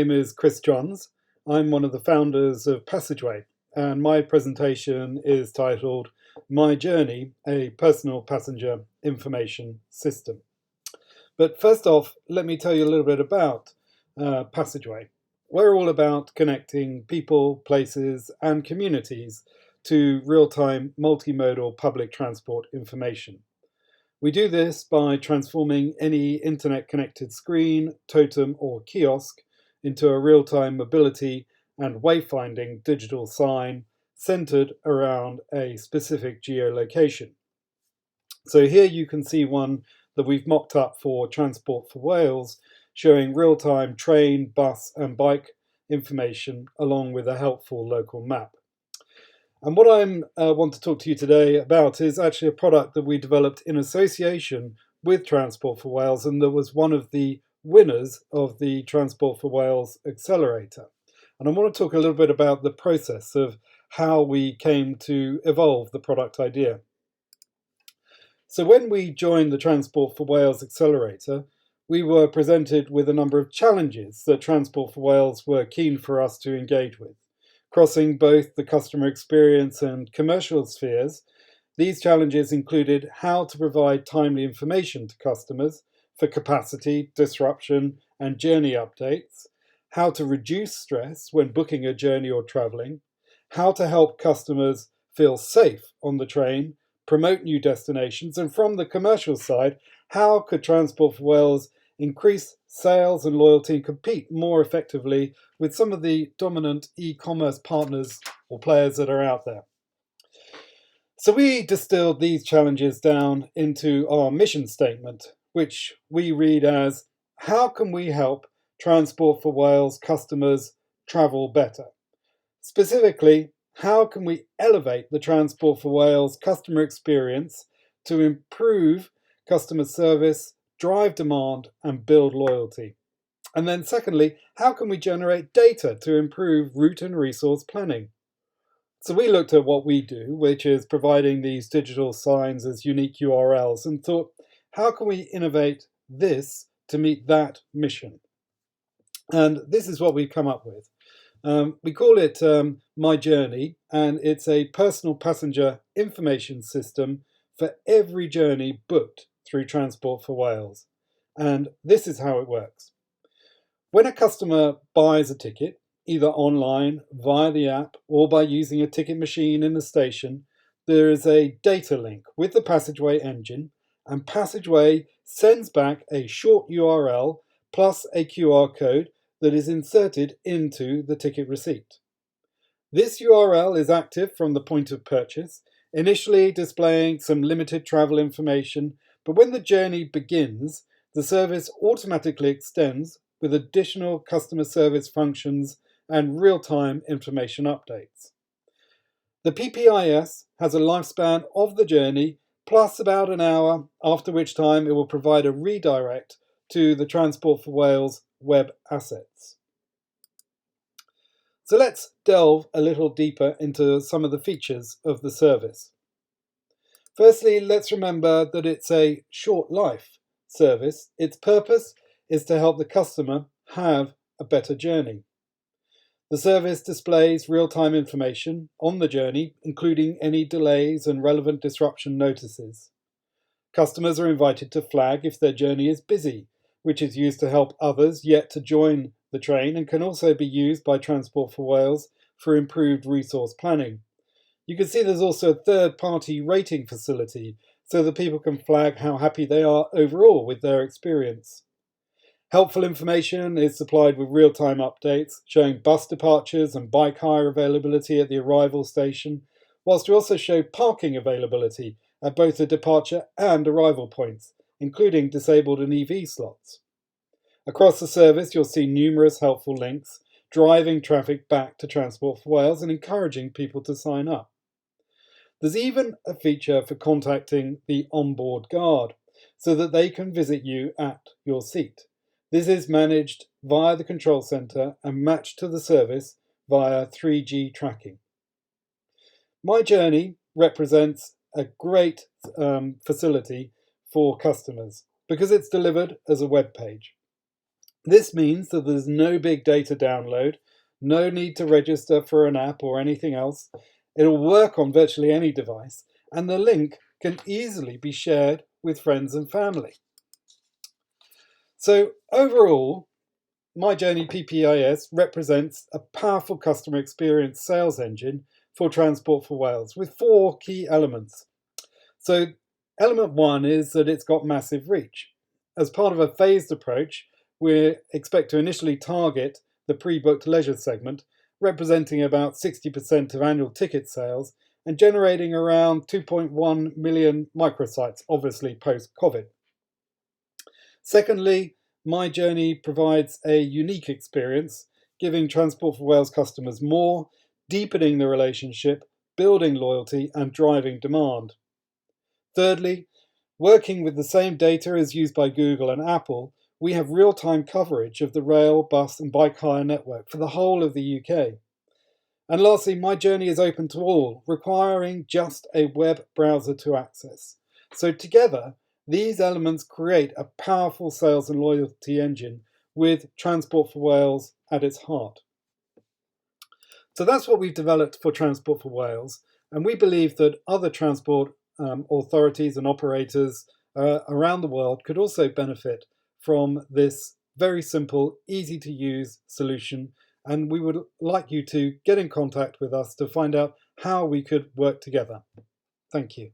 name is Chris Johns. I'm one of the founders of PassageWay, and my presentation is titled My Journey, a Personal Passenger Information System. But first off, let me tell you a little bit about PassageWay. We're all about connecting people, places, and communities to real-time multimodal public transport information. We do this by transforming any internet-connected screen, totem, or kiosk into a real-time mobility and wayfinding digital sign centered around a specific geolocation. So here you can see one that we've mocked up for Transport for Wales, showing real-time train, bus, and bike information along with a helpful local map. And what I want to talk to you today about is actually a product that we developed in association with Transport for Wales, and that was one of the winners of the Transport for Wales Accelerator. And I want to talk a little bit about the process of how we came to evolve the product idea. So when we joined the Transport for Wales Accelerator, we were presented with a number of challenges that Transport for Wales were keen for us to engage with. Crossing both the customer experience and commercial spheres, these challenges included how to provide timely information to customers for capacity, disruption, and journey updates, how to reduce stress when booking a journey or travelling, how to help customers feel safe on the train, promote new destinations, and from the commercial side, how could Transport for Wales increase sales and loyalty and compete more effectively with some of the dominant e-commerce partners or players that are out there. So we distilled these challenges down into our mission statement, which we read as, how can we help Transport for Wales customers travel better? Specifically, how can we elevate the Transport for Wales customer experience to improve customer service, drive demand, and build loyalty? And then secondly, how can we generate data to improve route and resource planning? So we looked at what we do, which is providing these digital signs as unique URLs, and thought, how can we innovate this to meet that mission? And this is what we've come up with. We call it My Journey, and it's a personal passenger information system for every journey booked through Transport for Wales. And this is how it works. When a customer buys a ticket, either online, via the app, or by using a ticket machine in the station, there is a data link with the PassageWay engine, and PassageWay sends back a short URL plus a QR code that is inserted into the ticket receipt. This URL is active from the point of purchase, initially displaying some limited travel information, but when the journey begins, the service automatically extends with additional customer service functions and real-time information updates. The PPIS has a lifespan of the journey plus about an hour, after which time it will provide a redirect to the Transport for Wales web assets. So let's delve a little deeper into some of the features of the service. Firstly, let's remember that it's a short life service. Its purpose is to help the customer have a better journey. The service displays real-time information on the journey, including any delays and relevant disruption notices. Customers are invited to flag if their journey is busy, which is used to help others yet to join the train and can also be used by Transport for Wales for improved resource planning. You can see there's also a third-party rating facility so that people can flag how happy they are overall with their experience. Helpful information is supplied with real-time updates showing bus departures and bike hire availability at the arrival station, whilst we also show parking availability at both the departure and arrival points, including disabled and EV slots. Across the service, you'll see numerous helpful links, driving traffic back to Transport for Wales and encouraging people to sign up. There's even a feature for contacting the onboard guard so that they can visit you at your seat. This is managed via the control centre and matched to the service via 3G tracking. My Journey represents a great facility for customers because it's delivered as a web page. This means that there's no big data download, no need to register for an app or anything else. It'll work on virtually any device, and the link can easily be shared with friends and family. So overall, My Journey PPIS represents a powerful customer experience sales engine for Transport for Wales with 4 key elements. So element 1 is that it's got massive reach. As part of a phased approach, we expect to initially target the pre-booked leisure segment, representing about 60% of annual ticket sales and generating around 2.1 million microsites, obviously post-COVID. Secondly, My Journey provides a unique experience, giving Transport for Wales customers more, deepening the relationship, building loyalty and driving demand. Thirdly, working with the same data as used by Google and Apple, we have real-time coverage of the rail, bus and bike hire network for the whole of the UK. And lastly, My Journey is open to all, requiring just a web browser to access. So together, these elements create a powerful sales and loyalty engine with Transport for Wales at its heart. So that's what we've developed for Transport for Wales, and we believe that other transport authorities and operators around the world could also benefit from this very simple, easy to use solution. And we would like you to get in contact with us to find out how we could work together. Thank you.